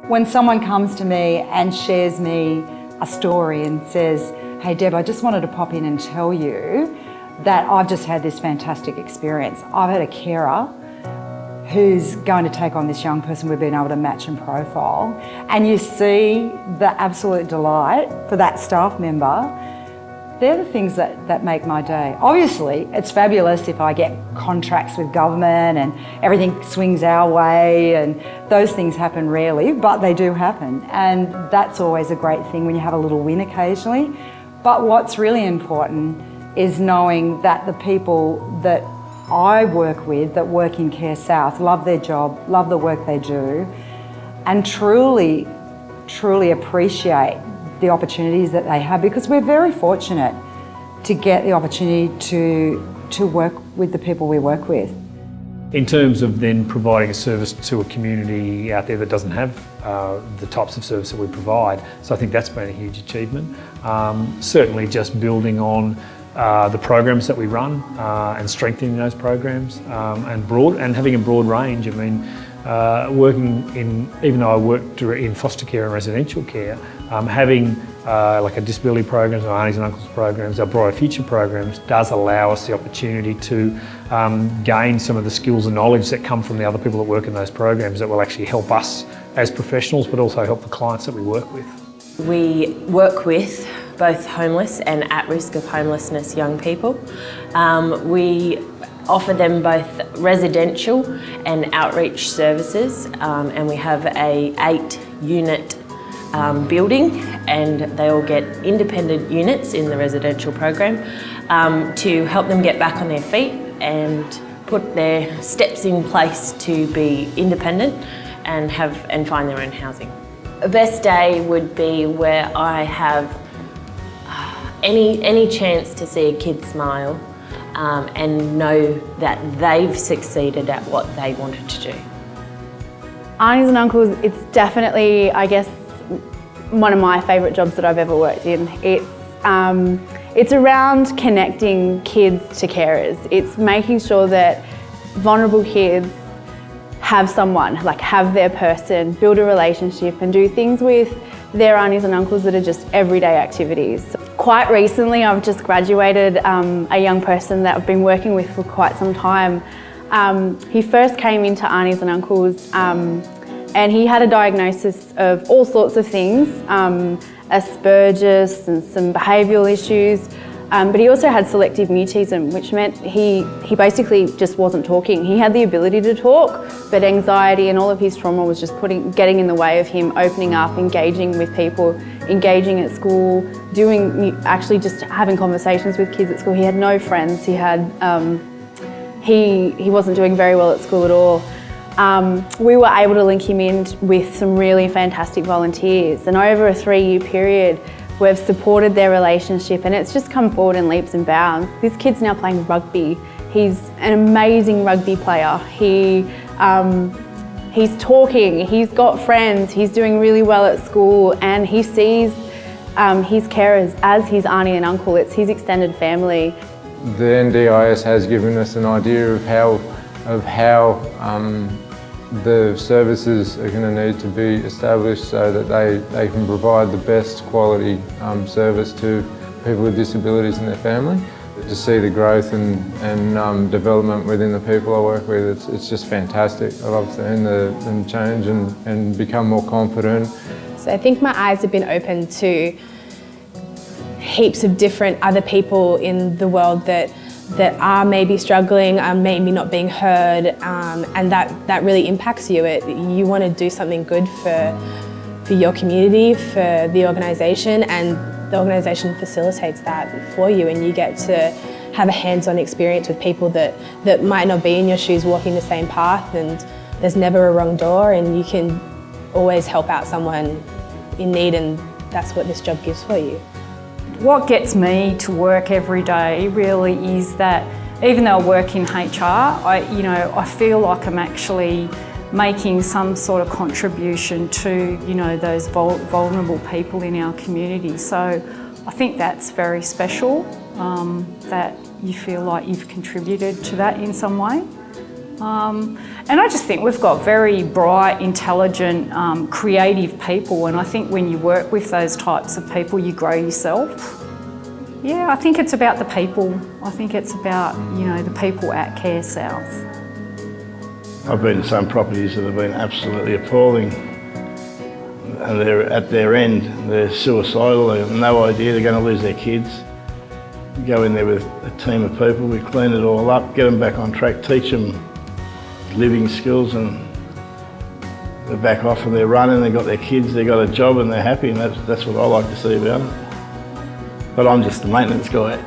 When someone comes to me and shares me a story and says, "Hey Deb, I just wanted to pop in and tell you that I've just had this fantastic experience. I've had a carer who's going to take on this young person we've been able to match and profile," and you see the absolute delight for that staff member. They're the things that make my day. Obviously, it's fabulous if I get contracts with government and everything swings our way, and those things happen rarely, but they do happen. And that's always a great thing when you have a little win occasionally. But what's really important is knowing that the people that I work with, that work in CareSouth, love their job, love the work they do, and truly, truly appreciate the opportunities that they have, because we're very fortunate to get the opportunity to work with the people we work with. In terms of then providing a service to a community out there that doesn't have the types of service that we provide, so I think that's been a huge achievement. Certainly just building on the programs that we run and strengthening those programs and having a broad range. I mean, even though I worked in foster care and residential care, having like a disability programs, our aunties and uncles programs, our Brighter Future programs does allow us the opportunity to gain some of the skills and knowledge that come from the other people that work in those programs that will actually help us as professionals, but also help the clients that we work with. We work with both homeless and at risk of homelessness young people. We offer them both residential and outreach services, and we have a 8-unit building, and they all get independent units in the residential program to help them get back on their feet and put their steps in place to be independent and find their own housing. The best day would be where I have any chance to see a kid smile and know that they've succeeded at what they wanted to do. Aunties and uncles, it's definitely, I guess, one of my favourite jobs that I've ever worked in. It's around connecting kids to carers. It's making sure that vulnerable kids have someone, like have their person, build a relationship and do things with their aunties and uncles that are just everyday activities. Quite recently I've just graduated a young person that I've been working with for quite some time. He first came into aunties and uncles and he had a diagnosis of all sorts of things, Asperger's and some behavioural issues, but he also had selective mutism, which meant he basically just wasn't talking. He had the ability to talk, but anxiety and all of his trauma was just getting in the way of him opening up, engaging with people, engaging at school, actually just having conversations with kids at school. He had no friends. He wasn't doing very well at school at all. We were able to link him in with some really fantastic volunteers, and over a 3-year period we've supported their relationship, and it's just come forward in leaps and bounds. This kid's now playing rugby. He's an amazing rugby player. He's talking, he's got friends, he's doing really well at school, and he sees his carers as his auntie and uncle. It's his extended family. The NDIS has given us an idea of how the services are going to need to be established so that they can provide the best quality service to people with disabilities and their family. To see the growth and development within the people I work with, it's just fantastic. I love seeing them change and become more confident. So I think my eyes have been opened to heaps of different other people in the world that are maybe struggling, maybe not being heard, and that really impacts you. You want to do something good for your community, for the organisation, and the organisation facilitates that for you, and you get to have a hands-on experience with people that might not be in your shoes walking the same path, and there's never a wrong door, and you can always help out someone in need, and that's what this job gives for you. What gets me to work every day really is that even though I work in HR, I feel like I'm actually making some sort of contribution to, those vulnerable people in our community. So I think that's very special, that you feel like you've contributed to that in some way. And I just think we've got very bright, intelligent, creative people, and I think when you work with those types of people, you grow yourself. Yeah, I think it's about the people. I think it's about, the people at CareSouth. I've been to some properties that have been absolutely appalling, and they're at their end, they're suicidal, they have no idea they're going to lose their kids. You go in there with a team of people, we clean it all up, get them back on track, teach them living skills, and they're back off and they're running, they've got their kids, they've got a job and they're happy, and that's what I like to see about it. But I'm just the maintenance guy.